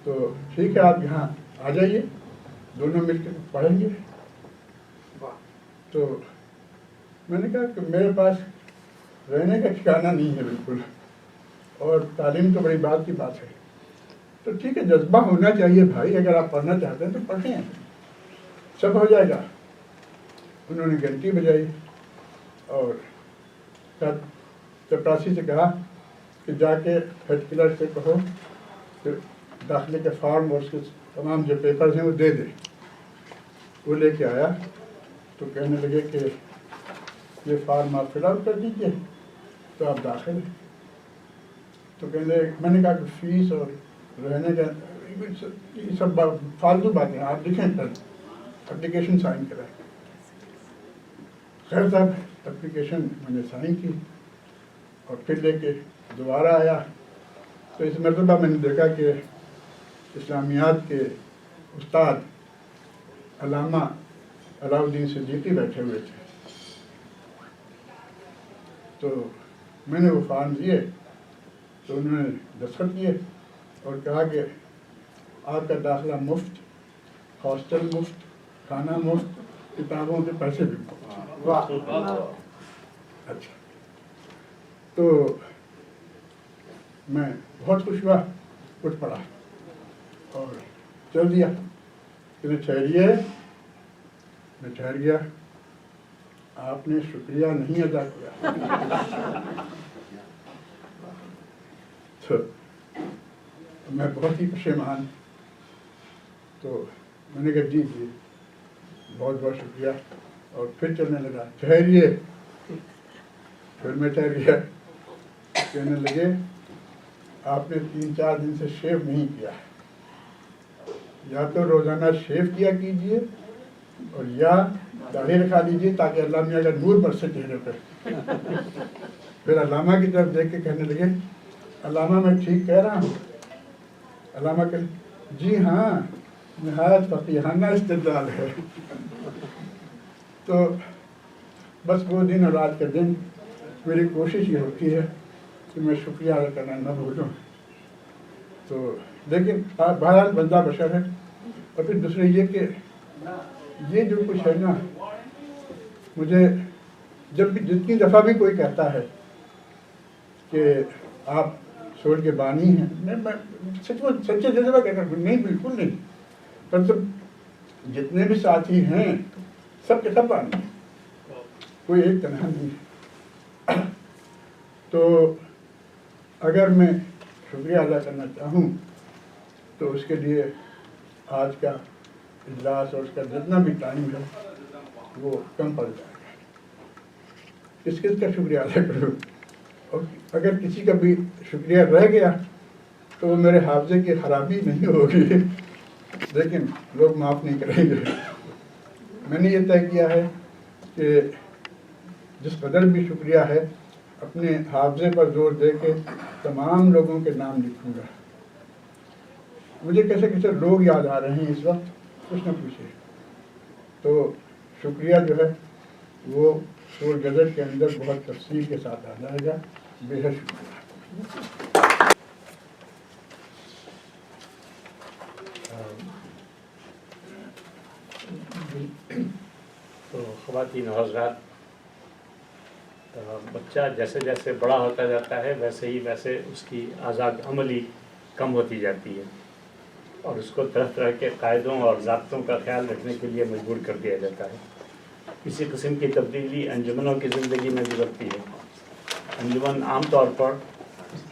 تو ٹھیک ہے آپ یہاں آ جائیے، دونوں مل کے پڑھیں گے۔ تو میں نے کہا کہ میرے پاس رہنے کا ٹھکانہ نہیں ہے بالکل، اور تعلیم تو بڑی بات کی بات ہے، تو ٹھیک ہے جذبہ ہونا چاہیے بھائی، اگر آپ پڑھنا چاہتے ہیں تو پڑھیں، سب ہو جائے گا۔ انہوں نے گھنٹی بجائی اور چپراسی سے کہا کہ جا کے ہیڈ کلر سے کہو کہ داخلے کے فارم اور اس کے تمام جو پیپرز ہیں وہ دے دے۔ وہ لے کے آیا تو کہنے لگے کہ یہ فارم آپ فل آؤٹ کر دیجیے تو آپ داخل ہیں۔ تو کہنے لگے، میں نے کہا کہ فیس اور رہنے کا یہ سب فالتو باتیں، آپ لکھیں پھر اپلیکیشن سائن کرائیں۔ خیر صاحب اپلیکیشن میں نے سائن کی اور پھر لے کے دوبارہ آیا، تو اس مرتبہ میں نے دیکھا کہ اسلامیات کے استاد علامہ علاؤالدین صدیقی بیٹھے ہوئے تھے۔ تو میں نے وہ فارم دیے تو انہوں نے دستخط کیے اور کہا کہ آپ کا داخلہ مفت، ہاسٹل مفت، کھانا مفت، کتابوں کے پیسے بھی مفت۔ اچھا، تو میں بہت خوش ہوا، اٹھ پڑا اور چل دیا کہ ٹھہریے۔ میں ٹھہر گیا، آپ نے شکریہ نہیں ادا کیا۔ تو میں بہت ہی پشیمان، تو میں نے کہا جی جی بہت بہت شکریہ، اور پھر چلنے لگا۔ ٹھہریے، پھر میں ٹھہر گیا۔ کہنے لگے آپ نے 3-4 دن سے شیو نہیں کیا، یا تو روزانہ شیو کیا کیجئے اور یا داڑھی رکھا لیجیے تاکہ اللہ میاں کا نور برسے چہرے پہ۔ پھر علامہ کی طرف دیکھ کے کہنے لگے علامہ میں ٹھیک کہہ رہا ہوں؟ علامہ کہ جی ہاں، نہایت فقیہانہ استدلال ہے۔ تو بس وہ دن اور آج کا دن میری کوشش یہ ہوتی ہے کہ میں شکریہ ادا کرنا نہ بھولوں۔ تو لیکن بہرحال بندہ بشر ہے۔ اور پھر دوسرے یہ کہ یہ جو کچھ ہے نا، مجھے جب بھی جتنی دفعہ بھی کوئی کہتا ہے کہ آپ سول کے بانی ہیں، میں سچے دل سے کہتا ہوں نہیں، بالکل نہیں، مطلب جتنے بھی ساتھی ہیں سب کے سب بانی ہیں، کوئی ایک تنہا نہیں۔ تو اگر میں شکریہ ادا کرنا چاہوں تو اس کے لیے آج کا اجلاس اور اس کا جتنا بھی ٹائم ہے وہ کم پڑ جائے گا۔ کس کس کا شکریہ ادا کروں؟ اور اگر کسی کا بھی شکریہ رہ گیا تو وہ میرے حافظے کی خرابی نہیں ہوگی، لیکن لوگ معاف نہیں کریں گے۔ میں نے یہ طے کیا ہے کہ جس قدر بھی شکریہ ہے اپنے حافظے پر زور دے کے تمام لوگوں کے نام لکھوں گا۔ مجھے کیسے کیسے لوگ یاد آ رہے ہیں اس وقت، کچھ نہ پوچھے۔ تو شکریہ جو ہے وہ سول گزٹ کے اندر بہت تفصیل کے ساتھ آ جائے گا۔ بے حد شکریہ۔ تو خواتین و حضرات، بچہ جیسے جیسے بڑا ہوتا جاتا ہے ویسے اس کی آزاد عملی کم ہوتی جاتی ہے، اور اس کو طرح طرح کے قاعدوں اور ضابطوں کا خیال رکھنے کے لیے مجبور کر دیا جاتا ہے۔ اسی قسم کی تبدیلی انجمنوں کی زندگی میں گزرتی ہے۔ انجمن عام طور پر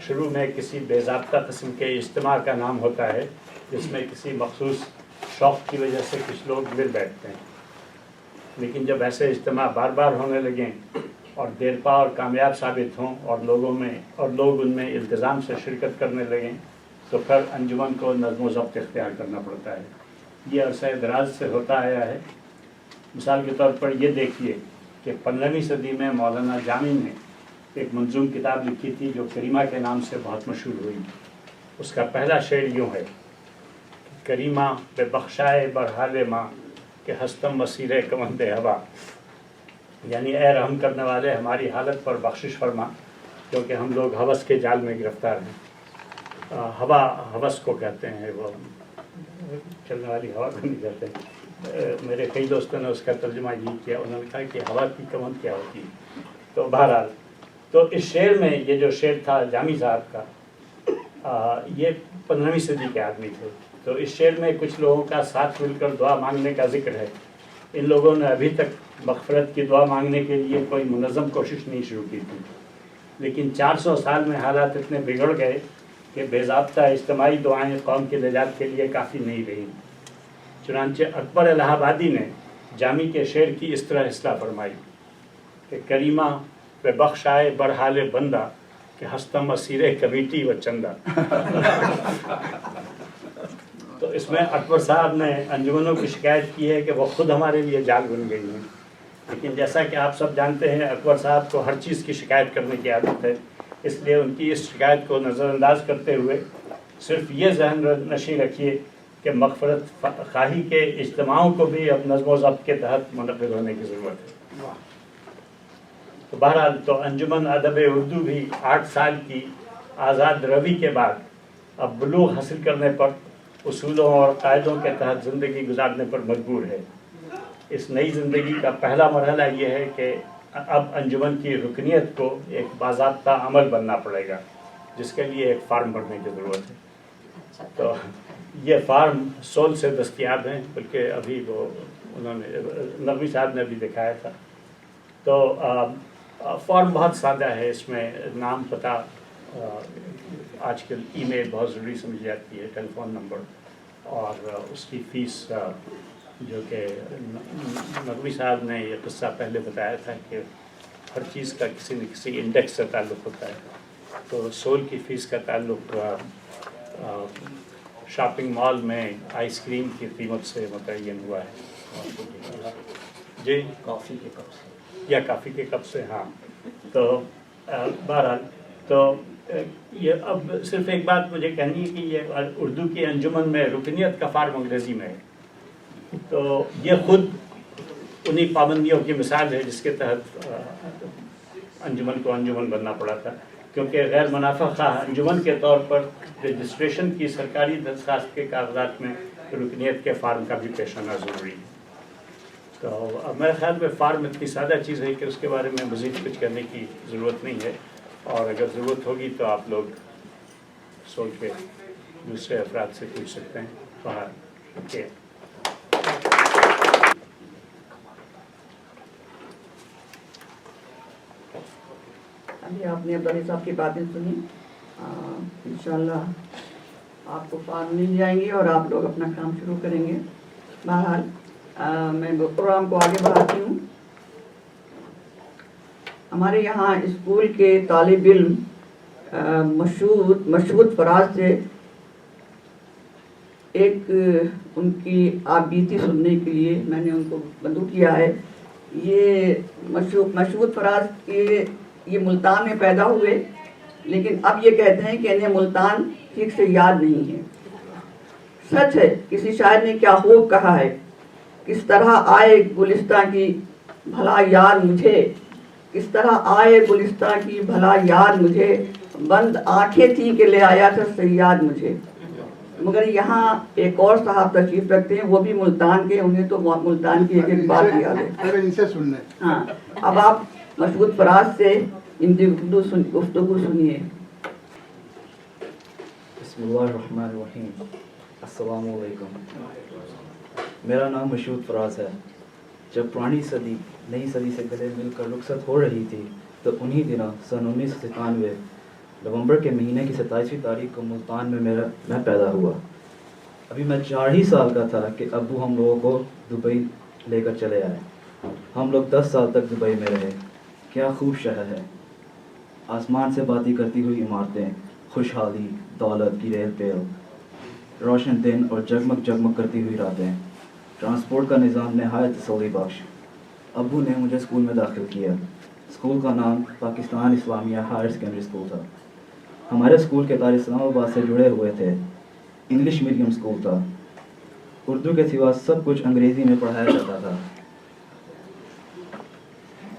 شروع میں کسی بے ضابطہ قسم کے اجتماع کا نام ہوتا ہے، جس میں کسی مخصوص شوق کی وجہ سے کچھ لوگ مل بیٹھتے ہیں، لیکن جب ایسے اجتماع بار بار ہونے لگیں اور دیرپا اور کامیاب ثابت ہوں اور لوگ ان میں التزام سے شرکت کرنے لگیں، تو پھر انجمن کو نظم و ضبط اختیار کرنا پڑتا ہے۔ یہ عرصہ دراز سے ہوتا آیا ہے۔ مثال کے طور پر یہ دیکھیے کہ 15ویں صدی میں مولانا جامی نے ایک منظوم کتاب لکھی تھی جو کریمہ کے نام سے بہت مشہور ہوئی۔ اس کا پہلا شعر یوں ہے کہ کریمہ بے بخشائے برحال ماں کہ ہستم مسیر کمند ہوا، یعنی اے رحم کرنے والے ہماری حالت پر بخشش فرما کیونکہ ہم لوگ ہوس کے جال میں گرفتار ہیں۔ ہوس کو کہتے ہیں، وہ چلنے والی ہوا کو نہیں کہتے. میرے کئی دوستوں نے اس کا ترجمہ یہ کیا، انہوں نے کہا کہ ہوا کی کمند کیا ہوتی ہے. تو بہرحال تو اس شعر میں یہ جو شعر تھا جامی صاحب کا، یہ 15ویں صدی کے آدمی تھے. تو اس شعر میں کچھ لوگوں کا ساتھ مل کر دعا مانگنے کا ذکر ہے. ان لوگوں نے ابھی تک مغفرت کی دعا مانگنے کے لیے کوئی منظم کوشش نہیں شروع کی تھی، لیکن 400 سال میں حالات اتنے بگڑ گئے کہ بے ضابطہ اجتماعی دعائیں قوم کی نجات کے لیے کافی نہیں رہیں. چنانچہ اکبر الہ آبادی نے جامی کے شعر کی اس طرح اصلاح فرمائی کہ کریمہ پہ بخش آئے برحال بندہ کہ ہستم اسیر کمیٹی و چندہ. تو اس میں اکبر صاحب نے انجمنوں کی شکایت کی ہے کہ وہ خود ہمارے لیے جال بن گئی ہیں، لیکن جیسا کہ آپ سب جانتے ہیں اکبر صاحب کو ہر چیز کی شکایت کرنے کی عادت ہے، اس لیے ان کی اس شکایت کو نظر انداز کرتے ہوئے صرف یہ ذہن نشین رکھیے کہ مغفرت خواہی کے اجتماعوں کو بھی اب نظم و ضبط کے تحت منعقد ہونے کی ضرورت ہے. تو بہرحال تو انجمن ادب اردو بھی 8 سال کی آزاد روی کے بعد اب بلوغ حاصل کرنے پر اصولوں اور قاعدوں کے تحت زندگی گزارنے پر مجبور ہے. اس نئی زندگی کا پہلا مرحلہ یہ ہے کہ اب انجمن کی رکنیت کو ایک باضابطہ عمل بننا پڑے گا، جس کے لیے ایک فارم بھرنے کی ضرورت ہے. تو یہ فارم سول سے دستیاب ہیں، بلکہ ابھی وہ انہوں نے نقوی صاحب نے بھی دکھایا تھا. تو فارم بہت سادہ ہے، اس میں نام پتہ، آج کل ای میل بہت ضروری سمجھی جاتی ہے، ٹیلی فون نمبر، اور اس کی فیس جو کہ نقوی صاحب نے یہ قصہ پہلے بتایا تھا کہ ہر چیز کا کسی نہ کسی انڈیکس سے تعلق ہوتا ہے. تو سول کی فیس کا تعلق شاپنگ مال میں آئس کریم کی قیمت سے متعین ہوا ہے. جی، کافی کے کپ سے یا کافی کے کپ سے. ہاں، تو بہرحال تو یہ اب صرف ایک بات مجھے کہنی ہے کہ یہ اردو کی انجمن میں رکنیت کا فارم انگریزی میں ہے. تو یہ خود انہی پابندیوں کی مثال ہے جس کے تحت انجمن کو انجمن بننا پڑا تھا، کیونکہ غیر منافع خواہ انجمن کے طور پر رجسٹریشن کی سرکاری درخواست کے کاغذات میں رکنیت کے فارم کا بھی پیش ہونا ضروری ہے. تو میرے خیال میں فارم اتنی سادہ چیز ہے کہ اس کے بارے میں مزید کچھ کرنے کی ضرورت نہیں ہے، اور اگر ضرورت ہوگی تو آپ لوگ سول کے دوسرے افراد سے پوچھ سکتے ہیں. باہر ابھی آپ نے عبدالعزیز صاحب کی باتیں سنی، انشاءاللہ آپ کو فارم مل جائیں گے اور آپ لوگ اپنا کام شروع کریں گے. بہرحال میں پروگرام کو آگے بڑھاتی ہوں. ہمارے یہاں اسکول کے طالب علم مشہود فراز سے ایک ان کی آپ بیتی سننے کے لیے میں نے ان کو مدعو کیا ہے. یہ مشہود فراز کے یہ ملتان میں پیدا ہوئے، لیکن اب یہ کہتے ہیں کہ انہیں ملتان ٹھیک سے یاد نہیں ہے. سچ ہے، کسی شاعر نے کیا خوب کہا ہے، کس طرح آئے گلستان کی بھلا یاد مجھے، کس طرح آئے گلستان کی بھلا یاد مجھے، بند آنکھیں تھی کہ لے آیا تھا سیاد مجھے. مگر یہاں ایک اور صاحب تشریف رکھتے ہیں، وہ بھی ملتان کے، انہیں تو ملتان کی ایک بات یاد ہے. ہاں، اب آپ مشہود فراز سے ان کی گفتگو سنیے. بسم اللہ الرحمن الرحیم. السلام علیکم. میرا نام مشہود فراز ہے. جب پرانی صدی نئی صدی سے گلے مل کر رخصت ہو رہی تھی تو انہی دنوں سن 1997 نومبر کے مہینے کی 27ویں تاریخ کو ملتان میں میں پیدا ہوا. ابھی میں 4 ہی سال کا تھا کہ ابو ہم لوگوں کو دبئی لے کر چلے آئے. ہم لوگ 10 سال تک دبئی میں رہے. کیا خوب شہر ہے، آسمان سے باتیں کرتی ہوئی عمارتیں، خوشحالی دولت کی ریل پیل، روشن دن اور جگمگ جگمگ کرتی ہوئی راتیں. ٹرانسپورٹ کا نظام نہایت تسلی بخش. ابو نے مجھے اسکول میں داخل کیا. اسکول کا نام پاکستان اسلامیہ ہائر سیکنڈری اسکول تھا. ہمارے اسکول کے طالب اسلام آباد سے جڑے ہوئے تھے. انگلش میڈیم اسکول تھا. اردو کے سوا سب کچھ انگریزی میں پڑھایا جاتا تھا.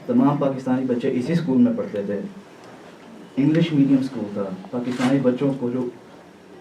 تمام پاکستانی بچے اسی اسکول میں پڑھتے تھے. انگلش میڈیم اسکول تھا. پاکستانی بچوں کو جو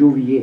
UVA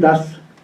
10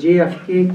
JFK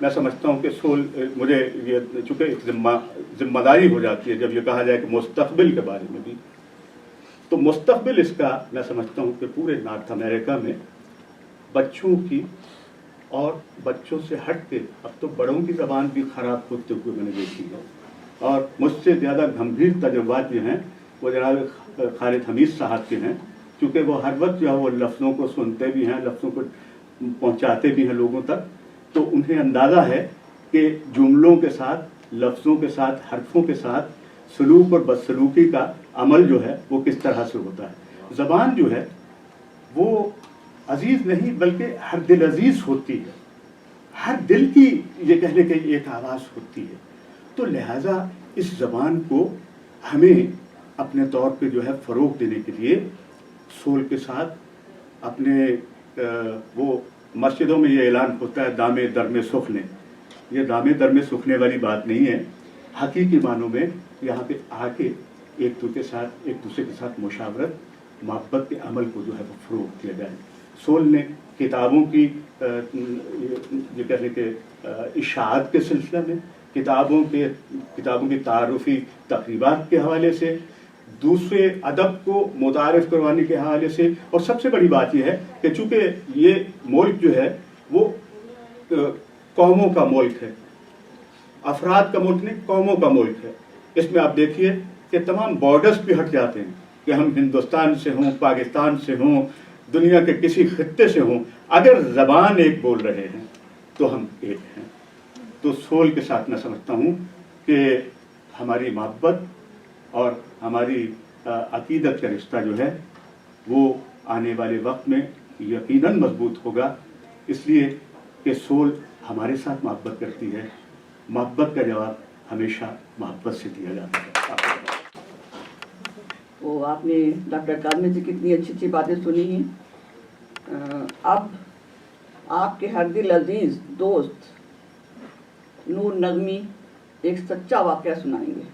میں سمجھتا ہوں کہ سول مجھے یہ چونکہ ایک ذمہ داری ہو جاتی ہے جب یہ کہا جائے کہ مستقبل کے بارے میں بھی، تو مستقبل اس کا میں سمجھتا ہوں کہ پورے نارتھ امریکہ میں بچوں کی اور بچوں سے ہٹ کے اب تو بڑوں کی زبان بھی خراب ہوتے ہوئے میں نے دیکھی ہے، اور مجھ سے زیادہ گھمبیر تجربات جو ہیں وہ جناب خالد حمید صاحب کے ہیں، کیونکہ وہ ہر وقت جو ہے وہ لفظوں کو سنتے بھی ہیں، لفظوں کو پہنچاتے بھی ہیں لوگوں تک، تو انہیں اندازہ ہے کہ جملوں کے ساتھ، لفظوں کے ساتھ، حرفوں کے ساتھ سلوک اور بدسلوکی کا عمل جو ہے وہ کس طرح سے ہوتا ہے۔ زبان جو ہے وہ عزیز نہیں بلکہ ہر دل عزیز ہوتی ہے، ہر دل کی یہ کہنے کی ایک آواز ہوتی ہے، تو لہٰذا اس زبان کو ہمیں اپنے طور پہ جو ہے فروغ دینے کے لیے سول کے ساتھ اپنے وہ مسجدوں میں یہ اعلان ہوتا ہے دامے درمے سخنے، یہ دامے درمے سخنے والی بات نہیں ہے، حقیقی معنوں میں یہاں پہ آ کے ایک دوسرے کے ساتھ مشاورت، محبت کے عمل کو جو ہے وہ فروغ دیا جائے۔ سول نے کتابوں کی یہ کہنے کے اشاعت کے سلسلے میں، کتابوں کی تعارفی تقریبات کے حوالے سے، دوسرے ادب کو متعارف کروانے کے حوالے سے، اور سب سے بڑی بات یہ ہے کہ چونکہ یہ ملک جو ہے وہ قوموں کا ملک ہے، افراد کا ملک نہیں، قوموں کا ملک ہے۔ اس میں آپ دیکھیے کہ تمام بارڈرز پہ ہٹ جاتے ہیں کہ ہم ہندوستان سے ہوں، پاکستان سے ہوں، دنیا کے کسی خطے سے ہوں، اگر زبان ایک بول رہے ہیں تو ہم ایک ہیں۔ تو سول کے ساتھ میں سمجھتا ہوں کہ ہماری محبت اور ہماری عقیدت کا رشتہ جو ہے وہ آنے والے وقت میں یقیناً مضبوط ہوگا، اس لیے کہ سول ہمارے ساتھ محبت کرتی ہے، محبت کا جواب ہمیشہ محبت سے دیا جاتا ہے۔ وہ آپ نے ڈاکٹر کاظمی سے کتنی اچھی اچھی باتیں سنی ہیں۔ اب آپ کے ہر دل عزیز دوست نور نغمی ایک سچا واقعہ سنائیں گے۔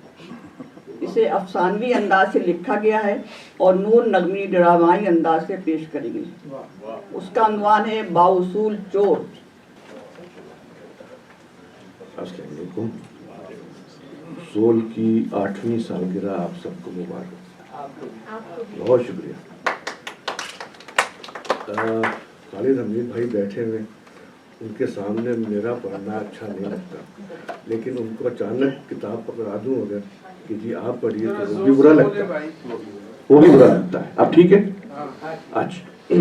اسے افسانوی انداز سے لکھا گیا ہے اور نور نغمی ڈرامائی انداز سے پیش کری گئی۔ اس کا عنوان ہے بااصول چور۔ السلام علیکم۔ سول کی 8ویں سالگرہ آپ سب کو مبارک۔ بہت شکریہ۔ خالد حمید بھائی بیٹھے ہوئے، ان کے سامنے میرا پڑھنا اچھا نہیں لگتا، لیکن ان کو اچانک کتاب پکڑا دوں اگر کہ جی آپ پڑھیے تو وہ بھی برا لگتا ہے، وہ بھی برا لگتا ہے۔ اب ٹھیک ہے؟ اچھا،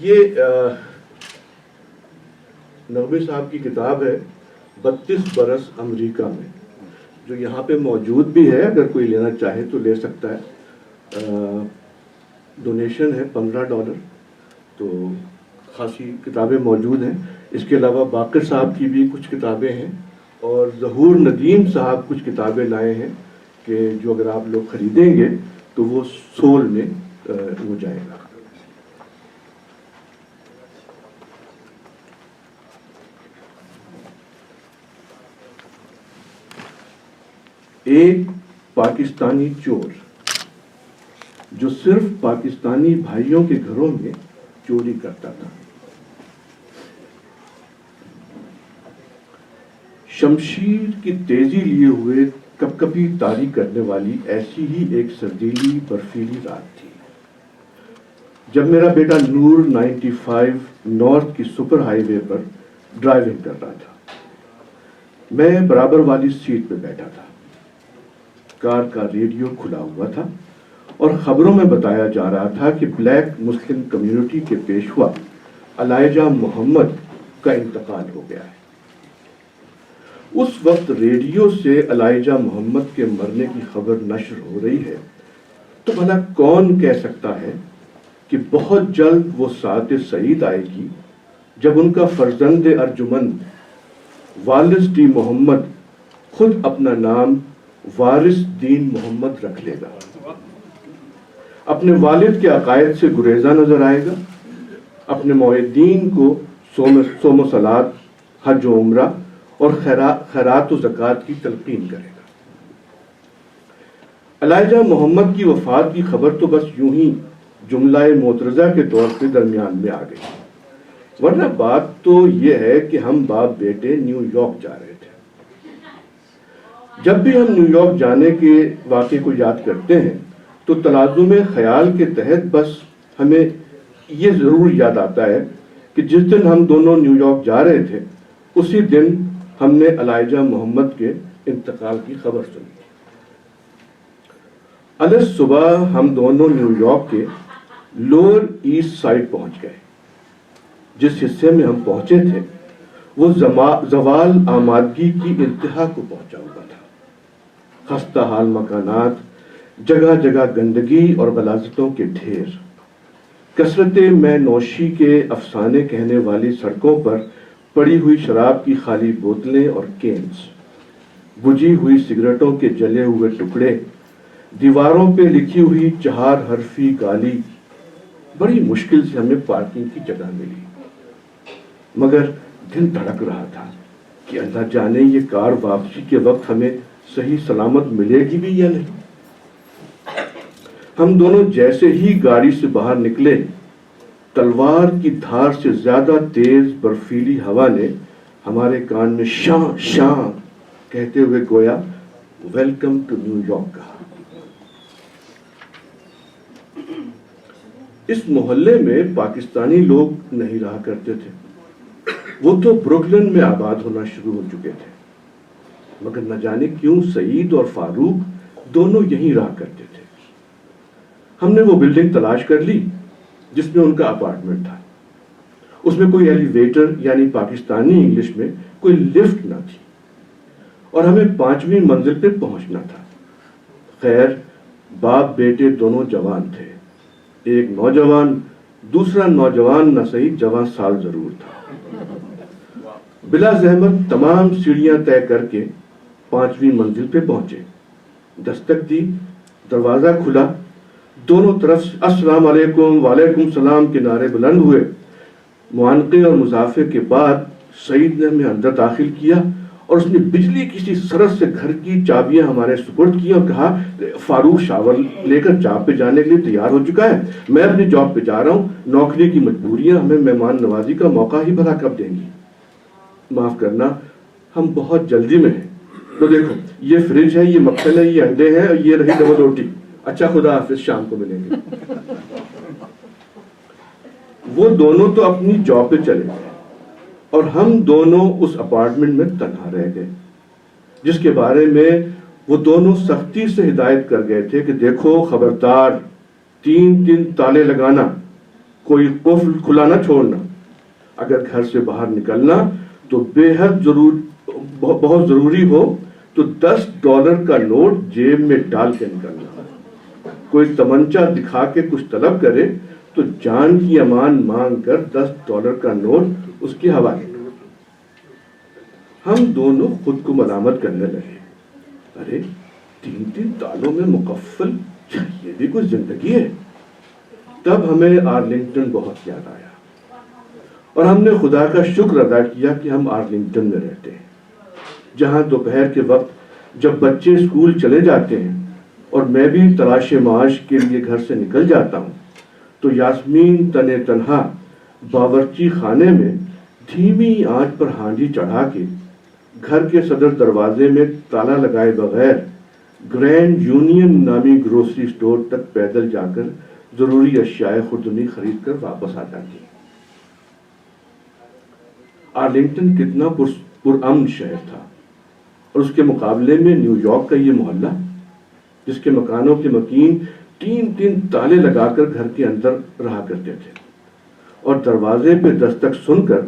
یہ نغوی صاحب کی کتاب ہے 32 برس امریکہ میں، جو یہاں پہ موجود بھی ہے، اگر کوئی لینا چاہے تو لے سکتا ہے۔ ڈونیشن ہے $15، تو خاصی کتابیں موجود ہیں۔ اس کے علاوہ باقر صاحب کی بھی کچھ کتابیں ہیں، اور ظہور ندیم صاحب کچھ کتابیں لائے ہیں کہ جو اگر آپ لوگ خریدیں گے تو وہ سول میں ہو جائے گا۔ ایک پاکستانی چور جو صرف پاکستانی بھائیوں کے گھروں میں چوری کرتا تھا۔ شمشیر کی تیزی لیے ہوئے کپ کپی طاری کرنے والی ایسی ہی ایک سردیلی برفیلی رات تھی جب میرا بیٹا نور 95 نارتھ کی سپر ہائی وے پر ڈرائیونگ کر رہا تھا۔ میں برابر والی سیٹ پہ بیٹھا تھا۔ کار کا ریڈیو کھلا ہوا تھا اور خبروں میں بتایا جا رہا تھا کہ بلیک مسلم کمیونٹی کے پیشوا الائجہ محمد کا انتقال ہو گیا ہے۔ اس وقت ریڈیو سے الائجہ محمد کے مرنے کی خبر نشر ہو رہی ہے تو بھلا کون کہہ سکتا ہے کہ بہت جلد وہ ساعت سعید آئے گی جب ان کا فرزند ارجمند وارث ڈی محمد خود اپنا نام وارث دین محمد رکھ لے گا، اپنے والد کے عقائد سے گریزاں نظر آئے گا، اپنے معیدین کو صوم و صلات، حج و عمرہ اور خیرات و زکوٰۃ کی تلقین کرے گا۔ الائجہ محمد کی وفات کی خبر تو بس یوں ہی جملہ معترضہ کے طور پہ درمیان میں آ گئی، ورنہ بات تو یہ ہے کہ ہم باپ بیٹے نیو یارک جا رہے تھے. جب بھی ہم نیو یارک جانے کے واقعے کو یاد کرتے ہیں تو تلازم خیال کے تحت بس ہمیں یہ ضرور یاد آتا ہے کہ جس دن ہم دونوں نیو یارک جا رہے تھے اسی دن ہم نے الائجہ محمد کے انتقال کی خبر سنی. الگ صبح ہم دونوں نیو یارک کے لوور ایسٹ سائڈ پہنچ گئے. جس حصے میں ہم پہنچے تھے وہ زوال آمادگی کی انتہا کو پہنچا ہوا تھا. خستہ حال مکانات، جگہ جگہ گندگی اور غلاظتوں کے ڈھیر، کثرت میں نوشی کے افسانے کہنے والی سڑکوں پر پڑی ہوئی شراب کی خالی بوتلیں اور کینز، بجھی ہوئی سگریٹوں کے جلے ہوئے ٹکڑے، دیواروں پہ لکھی ہوئی 4 حرفی گالی. بڑی مشکل سے ہمیں پارکنگ کی جگہ ملی، مگر دل دھڑک رہا تھا کہ اللہ جانے یہ کار واپسی کے وقت ہمیں صحیح سلامت ملے گی بھی یا نہیں. ہم دونوں جیسے ہی گاڑی سے باہر نکلے، تلوار کی دھار سے زیادہ تیز برفیلی ہوا نے ہمارے کان میں شاں شاں کہتے ہوئے گویا ویلکم ٹو نیو یارک کہا. اس محلے میں پاکستانی لوگ نہیں رہا کرتے تھے، وہ تو بروکلن میں آباد ہونا شروع ہو چکے تھے. مگر نہ جانے کیوں سعید اور فاروق دونوں یہیں رہا کرتے تھے. ہم نے وہ بلڈنگ تلاش کر لی جس میں ان کا اپارٹمنٹ تھا. اس میں کوئی ایلیویٹر یعنی پاکستانی انگلش میں کوئی لفٹ نہ تھی اور ہمیں 5ویں منزل پہ پہنچنا تھا. خیر باپ بیٹے دونوں جوان تھے. ایک نوجوان، دوسرا نوجوان نہ صحیح جوان سال ضرور تھا. بلا زحمت تمام سیڑھیاں طے کر کے 5ویں منزل پہ پہنچے. دستک دی، دروازہ کھلا، دونوں طرف السلام علیکم وعلیکم السلام کے نعرے بلند ہوئے. معانقے اور مضافے کے بعد سعید نے ہمیں اندر داخل کیا اور اس نے بجلی کسی سرس سے گھر کی چابیاں ہمارے سپرد کی اور کہا فاروق شاور لے کر جاب پہ جانے کے لیے تیار ہو چکا ہے، میں اپنی جاب پہ جا رہا ہوں، نوکری کی مجبوریاں ہمیں مہمان نوازی کا موقع ہی بھلا کب دیں گی. معاف کرنا ہم بہت جلدی میں ہیں. تو دیکھو یہ فریج ہے، یہ مکھن ہے، یہ انڈے ہیں اور یہ رہی ڈبل روٹی. اچھا خدا حافظ، شام کو ملیں گے. وہ دونوں تو اپنی جاب پہ چلے گئے اور ہم دونوں اس اپارٹمنٹ میں تنہا رہ گئے، جس کے بارے میں وہ دونوں سختی سے ہدایت کر گئے تھے کہ دیکھو خبردار 3 تالے لگانا، کوئی قفل کھلا نہ چھوڑنا. اگر گھر سے باہر نکلنا تو بے حد بہت ضروری ہو تو $10 کا نوٹ جیب میں ڈال کے نکلنا. کوئی تمنچا دکھا کے کچھ طلب کرے تو جان کی امان مانگ کر $10 کا نوٹ اس کے حوالے. ہم دونوں خود کو ملامت کرنے لگے. ارے 3 تالوں میں مقفل، یہ بھی کوئی زندگی ہے. تب ہمیں آرلنگٹن بہت یاد آیا اور ہم نے خدا کا شکر ادا کیا کہ ہم آرلنگٹن میں رہتے ہیں، جہاں دوپہر کے وقت جب بچے اسکول چلے جاتے ہیں اور میں بھی تلاش معاش کے لیے گھر سے نکل جاتا ہوں تو یاسمین تنے تنہا باورچی خانے میں دھیمی آنچ پر ہانڈی چڑھا کے گھر کے صدر دروازے میں تالا لگائے بغیر گرینڈ یونین نامی گروسری سٹور تک پیدل جا کر ضروری اشیاء خوردنی خرید کر واپس آ جاتی. آرلنگٹن کتنا پرامن شہر تھا اور اس کے مقابلے میں نیو یارک کا یہ محلہ جس کے مکانوں کے مکین 3 تالے لگا کر گھر کے اندر رہا کرتے تھے اور دروازے پہ دستک سن کر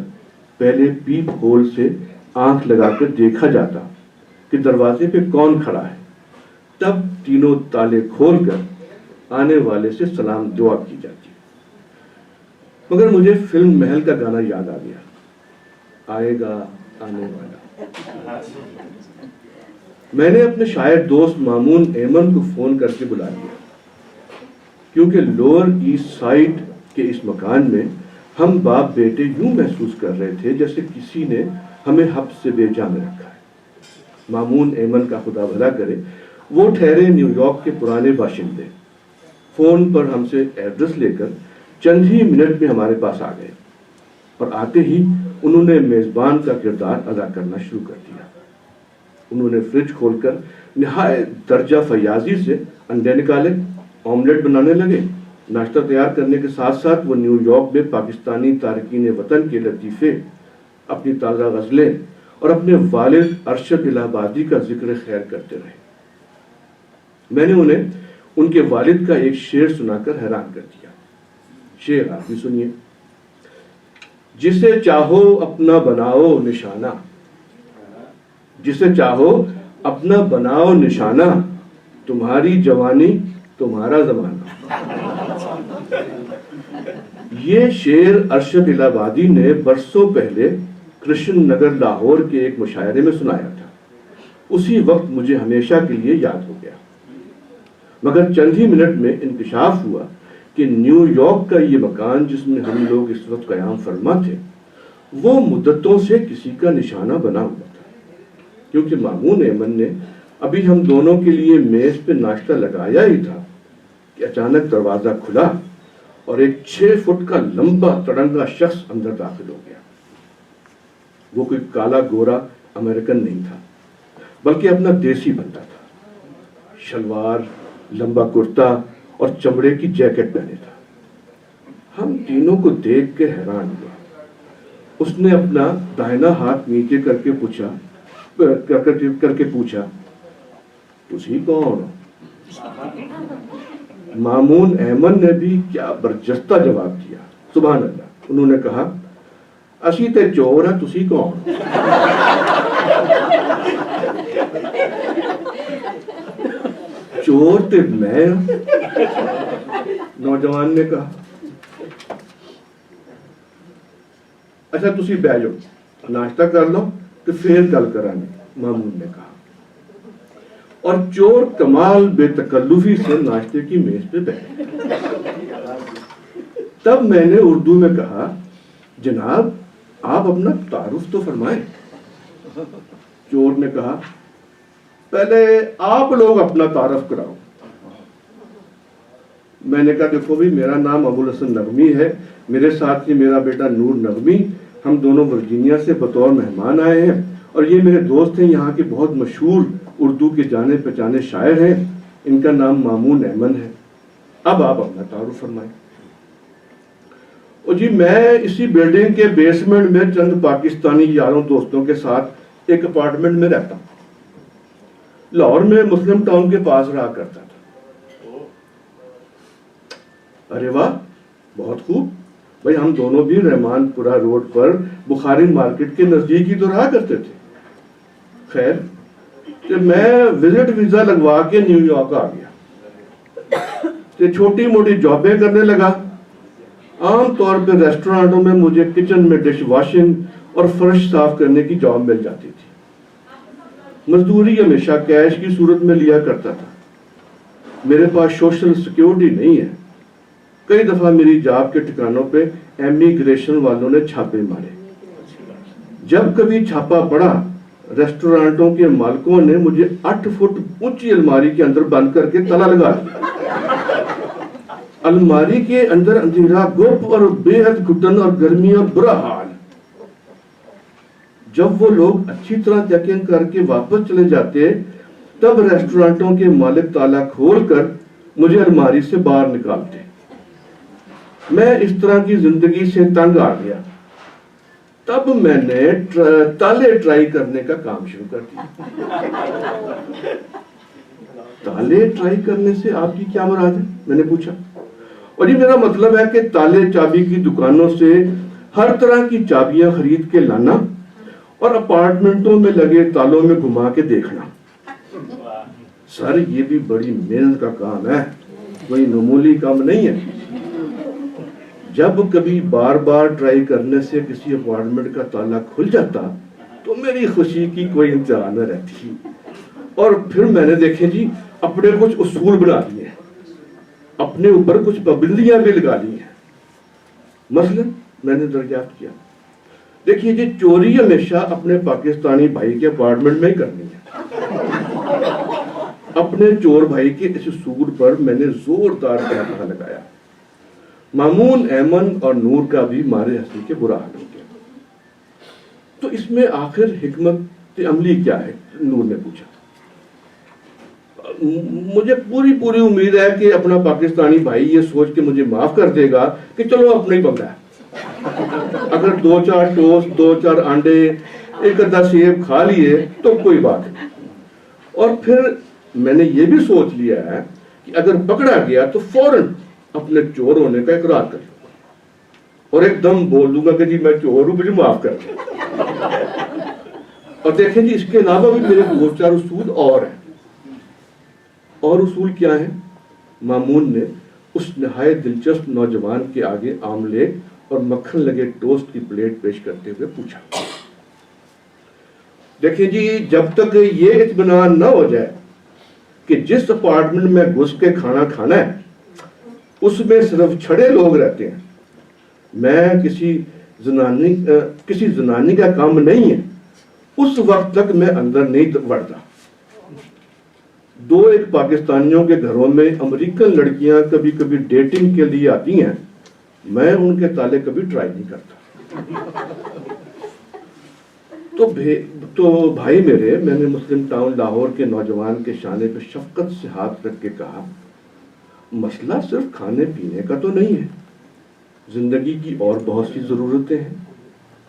پہلے پیپ ہول سے آنکھ لگا کر دیکھا جاتا کہ دروازے پہ کون کھڑا ہے، تب تینوں تالے کھول کر آنے والے سے سلام دعا کی جاتی. مگر مجھے فلم محل کا گانا یاد آ گیا، آئے گا آنے والا. میں نے اپنے شاعر دوست مامون ایمن کو فون کر کے بلا لیا کیونکہ لوور ایسٹ سائڈ کے اس مکان میں ہم باپ بیٹے یوں محسوس کر رہے تھے جیسے کسی نے ہمیں حبس سے بے جا میں رکھا ہے. مامون ایمن کا خدا بھلا کرے، وہ ٹھہرے نیو یارک کے پرانے باشندے. فون پر ہم سے ایڈریس لے کر چند ہی منٹ میں ہمارے پاس آ گئے. اور آتے ہی انہوں نے میزبان کا کردار ادا کرنا شروع کر دیا۔ انہوں نے فریج کھول کر نہایت درجہ فیاضی سے انڈے نکالے، آملیٹ بنانے لگے۔ ناشتہ تیار کرنے کے ساتھ ساتھ وہ نیو یارک میں پاکستانی تارکین وطن کے لطیفے، اپنی تازہ غزلیں اور اپنے والد ارشد الہ آبادی کا ذکر خیر کرتے رہے۔ میں نے انہیں ان کے والد کا ایک شعر سنا کر حیران کر دیا۔ شعر آپ بھی سنیے۔ جسے چاہو اپنا بناؤ نشانہ، جسے چاہو اپنا بناؤ نشانہ، تمہاری جوانی تمہارا زمانہ۔ یہ شعر ارشد الہ آبادی نے برسوں پہلے کرشن نگر لاہور کے ایک مشاعرے میں سنایا تھا۔ اسی وقت مجھے ہمیشہ کے لیے یاد ہو گیا، مگر چند ہی منٹ میں انکشاف ہوا کہ نیو یارک کا یہ مکان جس میں ہم لوگ اس وقت قیام فرما تھے، وہ مدتوں سے کسی کا نشانہ بنا ہوا تھا، کیونکہ مامون ایمن نے ابھی ہم دونوں کے لیے میز پہ ناشتہ لگایا ہی تھا کہ اچانک دروازہ کھلا اور ایک 6 فٹ کا لمبا تڑنگا شخص اندر داخل ہو گیا۔ وہ کوئی کالا گورا امریکن نہیں تھا، بلکہ اپنا دیسی بندہ تھا۔ شلوار، لمبا کرتا اور چمڑے کی جیکٹ پہنے تھا۔ ہم تینوں کو دیکھ کے حیران ہوا۔ اس نے اپنا دائنا ہاتھ نیچے کر کے پوچھا تسی کون ہو؟ مامون ایمن نے بھی کیا برجستہ جواب دیا، سبحان اللہ۔ انہوں نے کہا اسی تے چور ہے، تسی کون؟ چور تے میں، نوجوان نے کہا۔ اچھا تسی بیٹھ جاؤ، ناشتہ کر لو تو پھر گل کریں گے، مامون نے کہا۔ اور چور کمال بے تکلفی سے ناشتے کی میز پہ بیٹھ گئے۔ تب میں نے اردو میں کہا جناب آپ اپنا تعارف تو فرمائیں۔ چور نے کہا پہلے آپ لوگ اپنا تعارف کراؤ۔ میں نے کہا دیکھو بھی میرا نام ابو الحسن نغمی ہے، میرے ساتھ ہی میرا بیٹا نور نغمی، ہم دونوں ورجینیا سے بطور مہمان آئے ہیں، اور یہ میرے دوست ہیں، یہاں کے بہت مشہور اردو کے جانے پہچانے شاعر ہیں، ان کا نام مامون ایمن ہے، اب آپ اپنا تعارف فرمائیں۔ اور جی میں اسی بلڈنگ کے بیسمنٹ میں چند پاکستانی یاروں دوستوں کے ساتھ ایک اپارٹمنٹ میں رہتا ہوں، لاہور میں مسلم ٹاؤن کے پاس رہا کرتا تھا۔ ارے واہ بہت خوب، بھائی ہم دونوں بھی رحمان پورہ روڈ پر بخاری مارکیٹ کے نزدیک ہی تو رہا کرتے تھے۔ خیر کہ میں وزٹ ویزا لگوا کے نیو یارک آ گیا، کہ چھوٹی موٹی جابیں کرنے لگا۔ عام طور پہ ریسٹورانٹوں میں مجھے کچن میں ڈش واشنگ اور فرش صاف کرنے کی جاب مل جاتی تھی۔ مزدوری ہمیشہ کیش کی صورت میں لیا کرتا تھا، میرے پاس سوشل سیکیورٹی نہیں ہے۔ کئی دفعہ میری جاب کے ٹھکانوں پہ امیگریشن والوں نے چھاپے مارے۔ جب کبھی چھاپا پڑا، ریسٹورانٹوں کے مالکوں نے مجھے 8 فٹ اونچی الماری کے اندر بند کر کے تالا لگا دیا۔ الماری کے اندر اندھیرا گپ اور بے حد گھٹن اور گرمی اور برا حال۔ جب وہ لوگ اچھی طرح چیکنگ کر کے واپس چلے جاتے، تب ریسٹورانٹوں کے مالک تالا کھول کر مجھے الماری سے باہر نکالتے۔ میں اس طرح کی زندگی سے تنگ آ گیا۔ تب میں نے تالے ٹرائی کرنے کا کام شروع کر دیا۔ تالے ٹرائی کرنے سے آپ کی کیا مراد ہے؟ میں نے پوچھا۔ اور یہ میرا مطلب ہے کہ تالے چابی کی دکانوں سے ہر طرح کی چابیاں خرید کے لانا اور اپارٹمنٹوں میں لگے تالوں میں گھما کے دیکھنا۔ سر یہ بھی بڑی محنت کا کام ہے، کوئی معمولی کام نہیں ہے۔ جب کبھی بار بار ٹرائی کرنے سے کسی اپارٹمنٹ کا تالا کھل جاتا تو میری خوشی کی کوئی انتہا نہ رہتی، اور پھر میں نے دیکھیں جی اپنے کچھ اصول بنا لیے ہیں، اپنے اوپر کچھ پابندیاں بھی لگا لی ہیں۔ مثلا میں نے دریافت کیا، دیکھیے جی چوری ہمیشہ اپنے پاکستانی بھائی کے اپارٹمنٹ میں ہی کرنی ہے۔ اپنے چور بھائی کے اس اصول پر میں نے زوردار پیغام لگایا۔ مامون ایمن اور نور کا بھی مارے ہنسی کے برا حال ہو گیا۔ تو اس میں آخر حکمت عملی کیا ہے؟ نور نے پوچھا. مجھے پوری امید ہے کہ اپنا پاکستانی بھائی یہ سوچ کے مجھے معاف کر دے گا کہ چلو اپنا ہی بندہ ہے، اگر 2-4 ٹوسٹ 2-4 انڈے 1-2 سیب کھا لیے تو کوئی بات نہیں. اور پھر میں نے یہ بھی سوچ لیا ہے کہ اگر پکڑا گیا تو فوراً اپنے چور ہونے کا اقرار کر لوں گا اور ایک دم بول دوں گا کہ جی میں چور ہوں، مجھے معاف کر دیں. اور دیکھیں جی، اس کے علاوہ بھی میرے 2-4 اصول اور ہیں. اور اصول کیا ہیں؟ مامون نے اس نہایت دلچسپ نوجوان کے آگے آملیٹ اور مکھن لگے ٹوسٹ کی پلیٹ پیش کرتے ہوئے پوچھا. دیکھیں جی، جب تک یہ اطمینان نہ ہو جائے کہ جس اپارٹمنٹ میں گھس کے کھانا کھانا ہے اس میں صرف چھڑے لوگ رہتے ہیں، میں کسی زنانی کا کام نہیں ہے، اس وقت تک میں اندر نہیں بڑھتا. 2-1 پاکستانیوں کے گھروں میں امریکن لڑکیاں کبھی کبھی ڈیٹنگ کے لیے آتی ہیں، میں ان کے تالے کبھی ٹرائی نہیں کرتا. تو بھائی میرے، میں نے مسلم ٹاؤن لاہور کے نوجوان کے شانے پہ شفقت سے ہاتھ رکھ کے کہا، مسئلہ صرف کھانے پینے کا تو نہیں ہے، زندگی کی اور بہت سی ضرورتیں ہیں،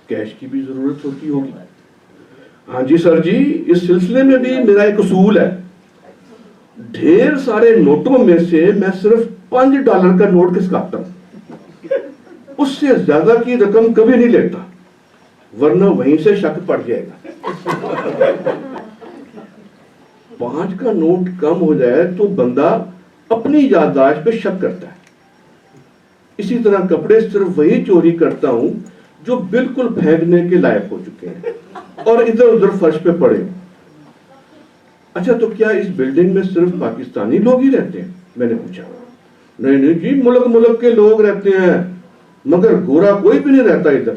کیش کی بھی ضرورت ہوتی ہوگی. ہاں جی سر جی، اس سلسلے میں بھی میرا ایک اصول ہے، ڈھیر سارے نوٹوں میں سے میں صرف $5 کا نوٹ کھسکاتا ہوں، اس سے زیادہ کی رقم کبھی نہیں لیتا، ورنہ وہیں سے شک پڑ جائے گا. 5 کا نوٹ کم ہو جائے تو بندہ اپنی یادداشت پہ شک کرتا ہے. اسی طرح کپڑے صرف وہی چوری کرتا ہوں جو بالکل پھینکنے کے لائق ہو چکے ہیں اور ادھر ادھر فرش پہ پڑے. اچھا تو کیا اس بلڈنگ میں صرف پاکستانی لوگ ہی رہتے ہیں؟ میں نے پوچھا. نہیں جی، ملک کے لوگ رہتے ہیں، مگر گورا کوئی بھی نہیں رہتا ادھر،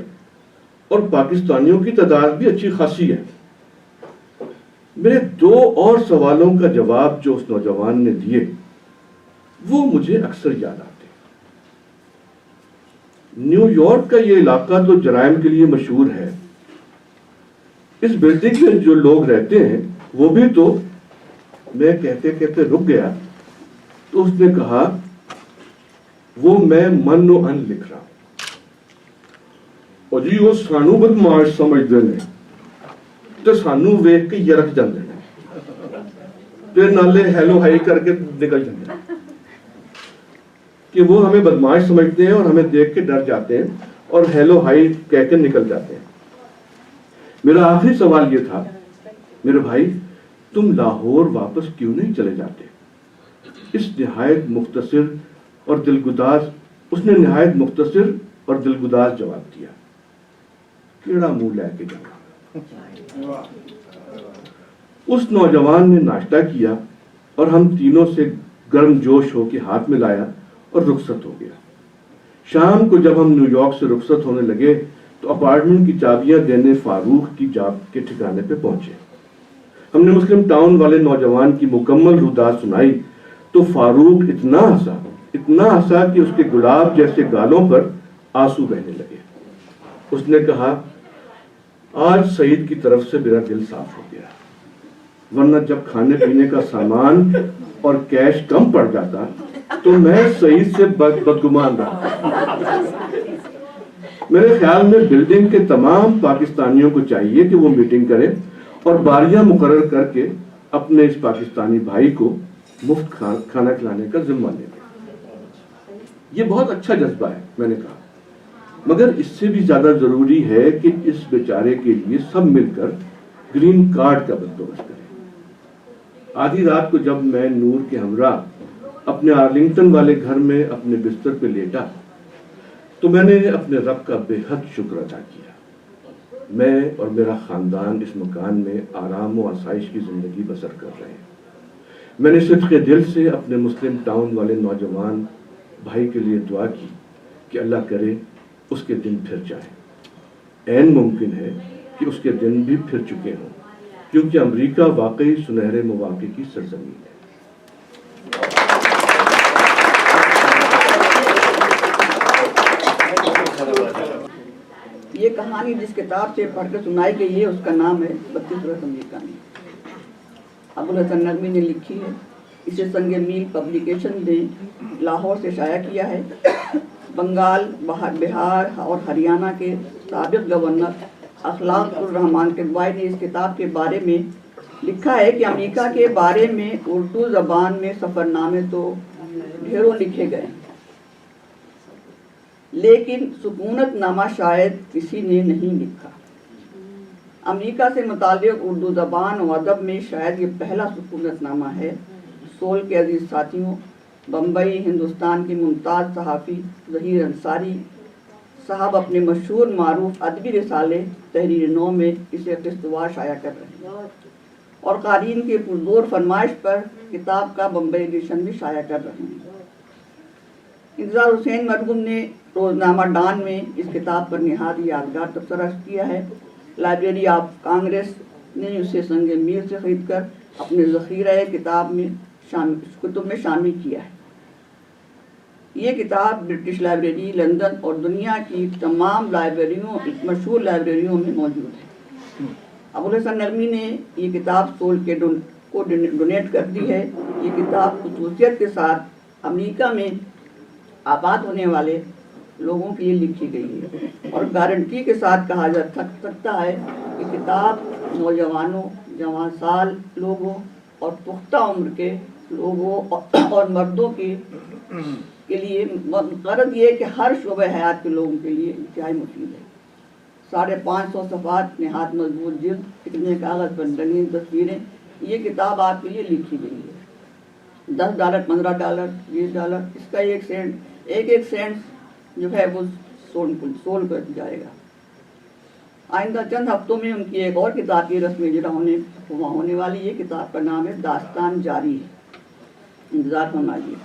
اور پاکستانیوں کی تعداد بھی اچھی خاصی ہے. میرے 2 اور سوالوں کا جواب جو اس نوجوان نے دیے وہ مجھے اکثر یاد آتے ہیں. نیو یارک کا یہ علاقہ تو جرائم کے لیے مشہور ہے، اس بلڈنگ میں جو لوگ رہتے ہیں وہ بھی تو. میں کہتے کہتے رک گیا تو اس نے کہا، وہ میں من و ان لکھ رہا ہوں. اور جی وہ سانو بدماش سمجھتے ہیں تو سانو ویک کے یرک جاندے ہیں، پھر نالے ہیلو ہائی کر کے نکل جاندے ہیں کہ وہ ہمیں بدماش سمجھتے ہیں اور ہمیں دیکھ کے ڈر جاتے ہیں اور ہیلو ہائی کہہ کے نکل جاتے ہیں. میرا آخری سوال یہ تھا، میرے بھائی تم لاہور واپس کیوں نہیں چلے جاتے؟ اس نے نہایت مختصر اور دلگداز جواب دیا، کیڑا منہ لے کے جانا. اس نوجوان نے ناشتہ کیا اور ہم تینوں سے گرم جوش ہو کے ہاتھ ملایا اور رخصت ہو گیا. شام کو جب ہم نیو یارک سے رخصت ہونے لگے تو اپارٹمنٹ کی چابیاں دینے فاروق کی جاب کے ٹھکانے پہ پہنچے. ہم نے مسلم ٹاؤن والے نوجوان کی مکمل روداد سنائی تو فاروق اتنا ہنسا کہ اس کے گلاب جیسے گالوں پر آنسو بہنے لگے. اس نے کہا، آج سعید کی طرف سے میرا دل صاف ہو گیا، ورنہ جب کھانے پینے کا سامان اور کیش کم پڑ جاتا تو میں سعید سے بدگمان رہا. میرے خیال میں بلڈنگ کے تمام پاکستانیوں کو چاہیے کہ وہ میٹنگ کرے اور باریاں مقرر کر کے اپنے اس پاکستانی بھائی کو مفت کھانا کھلانے کا ذمہ لے لیں. یہ بہت اچھا جذبہ ہے، میں نے کہا، مگر اس سے بھی زیادہ ضروری ہے کہ اس بیچارے کے لیے سب مل کر گرین کارڈ کا بندوبست کریں. آدھی رات کو جب میں نور کے ہمراہ اپنے آرلنگٹن والے گھر میں اپنے بستر پہ لیٹا تو میں نے اپنے رب کا بے حد شکر ادا کیا. میں اور میرا خاندان اس مکان میں آرام و آسائش کی زندگی بسر کر رہے ہیں. میں نے صدق دل سے اپنے مسلم ٹاؤن والے نوجوان بھائی کے لیے دعا کی کہ اللہ کرے اس کے دن پھر جائیں. عین ممکن ہے کہ اس کے دن بھی پھر چکے ہوں، کیونکہ امریکہ واقعی سنہرے مواقع کی سرزمین ہے. یہ کہانی جس کتاب سے پڑھ کر سنائی گئی ہے اس کا نام ہے 32 برس امریکہ میں. ابوالحسن نقوی نے لکھی ہے. اسے سنگ میل پبلیکیشن نے لاہور سے شائع کیا ہے. بنگال، بہار اور ہریانہ کے سابق گورنر اخلاق الرحمان کدوئی نے اس کتاب کے بارے میں لکھا ہے کہ امریکہ کے بارے میں اردو زبان میں سفر نامے تو ڈھیروں لکھے گئے لیکن سکونت نامہ شاید کسی نے نہیں لکھا. امریکہ سے متعلق اردو زبان و ادب میں شاید یہ پہلا سکونت نامہ ہے. سول کے عزیز ساتھیوں، بمبئی ہندوستان کے ممتاز صحافی ظہیر انصاری صاحب اپنے مشہور معروف ادبی رسالے تحریر نو میں اسے قسط وار شائع کر رہے ہیں اور قارئین کے پرزور فرمائش پر کتاب کا بمبئی ایڈیشن بھی شائع کر رہے ہیں. انتظار حسین مرحوم نے روزنامہ ڈان میں اس کتاب پر نہایت یادگار تبصرہ کیا ہے. لائبریری آف کانگریس نے اسے سنگ میل سے خرید کر اپنے ذخیرہ کتب میں شامل کیا ہے. یہ کتاب برٹش لائبریری لندن اور دنیا کی تمام مشہور لائبریریوں میں موجود ہے. ابوالحسن نقوی نے یہ کتاب سول کے کو ڈونیٹ کر دی ہے. یہ کتاب خصوصیت کے ساتھ امریکہ میں آباد ہونے والے لوگوں کے لیے لکھی گئی ہے اور گارنٹی کے ساتھ کہا جا سکتا ہے کہ کتاب نوجوانوں، جوان سال لوگوں اور پختہ عمر کے لوگوں اور مردوں کے لیے غرض یہ ہے کہ ہر شعبہ حیات کے لوگوں کے لیے انتہائی مفید ہے. 550 صفحات نہایت مضبوط جلد، اتنے کاغذ پر رنگین تصویریں. یہ کتاب آپ کے لیے لکھی گئی ہے. $10، $15، $20، اس کا ایک سینٹ جو ہے وہ سول کر جائے گا. آئندہ چند ہفتوں میں ان کی ایک اور کتاب کی رسم اجرا ہونے والی. یہ کتاب کا نام ہے داستان جاری ہے. انتظار فرمائیے.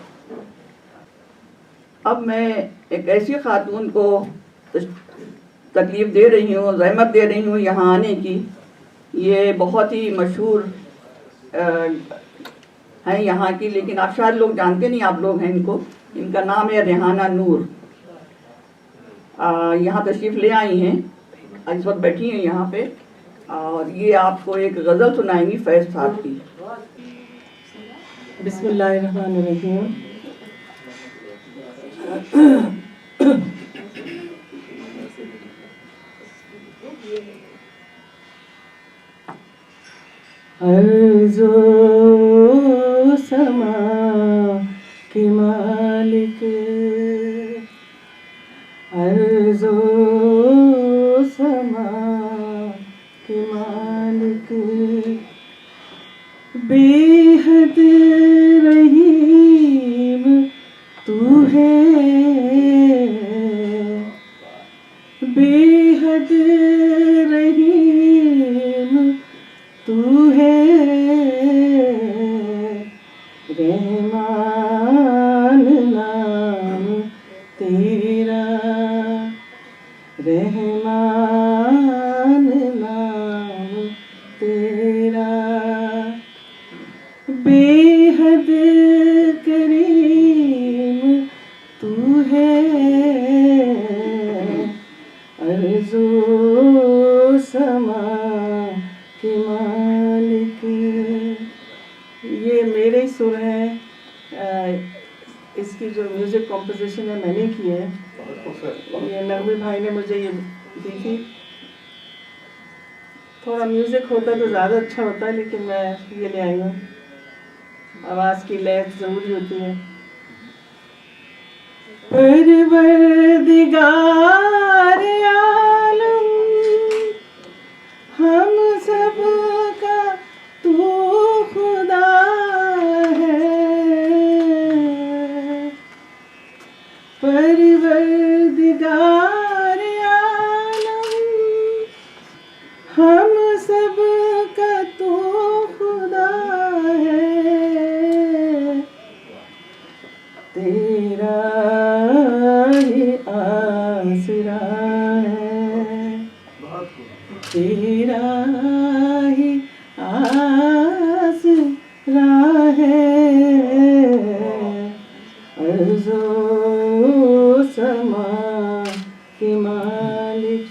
اب میں ایک ایسی خاتون کو تکلیف دے رہی ہوں، زحمت دے رہی ہوں یہاں آنے کی. یہ بہت ہی مشہور ہیں یہاں کی، لیکن آپ شاید لوگ جانتے نہیں. آپ لوگ ہیں ان کو. ان کا نام ہے ریحانہ نور. یہاں تشریف لے آئی ہیں، اس وقت بیٹھی ہیں یہاں پہ، اور یہ آپ کو ایک غزل سنائیں گی فیض صاحب کی. بسم اللہ الرحمن الرحیم. ارض و سما کے مالک، ارض و سما کے مالک، بے حد رحیم تو ہے، بے حد رحیم تو ہے، رحمان نام تیرا، رحمان نام تیرا، بے حد کریم تو ہے، ارض و سما کے مالک. یہ میرے ہی سر ہیں. اس کی جو میوزک کمپوزیشن ہے میں نے کی ہے. یہ نغوی بھائی نے مجھے یہ دی تھی. تھوڑا میوزک ہوتا تو زیادہ اچھا ہوتا ہے، لیکن میں یہ لے آئی ہوں. آواز کی لے ضروری ہوتی ہے. پروردگار عالم ہم سب کا تو خدا ہے، پروردگار عالم ہم سب کا تو خدا ہے، تیرا ہی آسرا ہے، تیرا ہی آسرا ہے، ارض و سما کے مالک.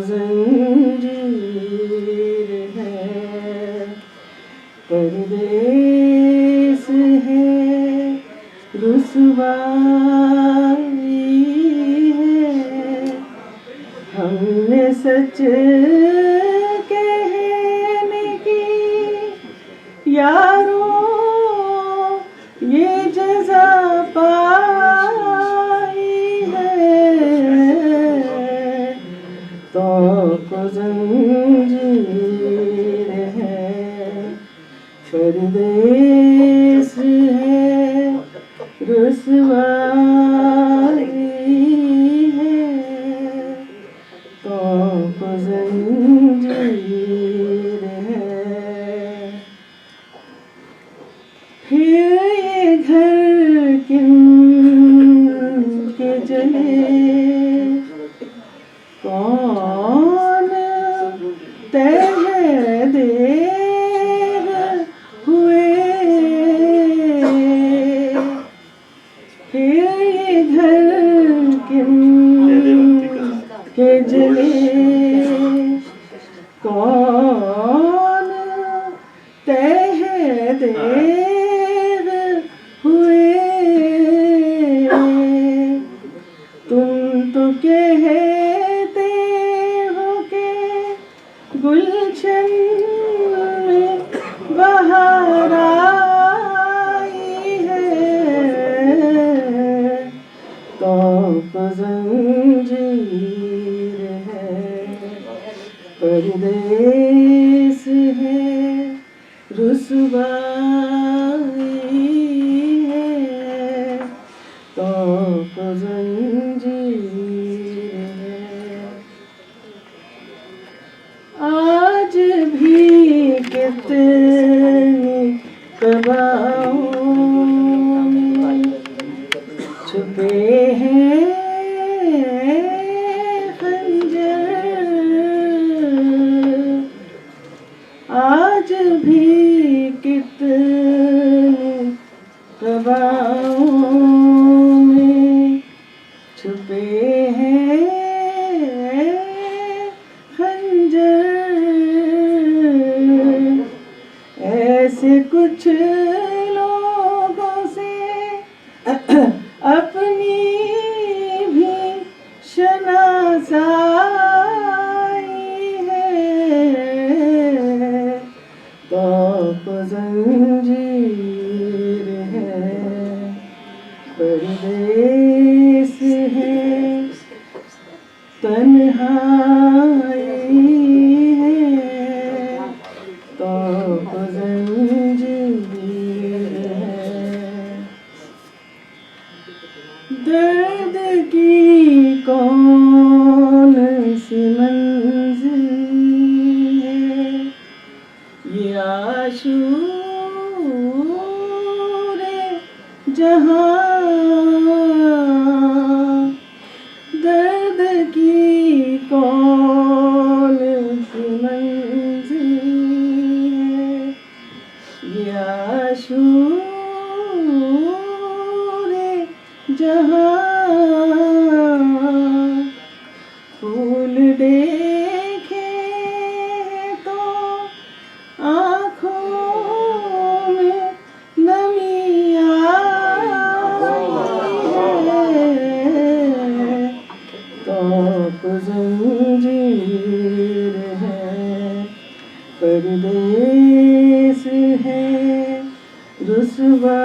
زنجیر ہے پردیس ہے رسوائی ہے ہم نے سچ کہنے کی یارو یہ جزا پائی ہے تو زنجیر ہے پردیس ہے رسوائی ہے تو زنجیر ہے پھر یہ گھر کن کے جلے کون تہ دیر ہوئے پھر یہ گھر کن کے جلے کون تہ دیر ہوئے تم تو کہتے ہو کہ گلشن میں بہار آئی ہے تو زنجیر ہے پردیس ہے رسوائی ہے تو زنجیر ہے آج بھی کتنی تباہوں میں چھپے ہیں آج بھی کتنی تباہوں میں چھپے ہیں خنجر ایسے کچھ لوگوں سے اپنی بھی شناسائی ہے تو زنجیر ہے پردیس ہے تنہائی ہے تو زنجیر ہے درد کی کون سی منزل ہے یہ عاشور جہاں درد کی کون سی منزل ہے یہ عاشور جہاں پھول دیکھے تو آنکھوں میں نمی آئی ہے تو زنجیر ہے پردیس ہے رسوا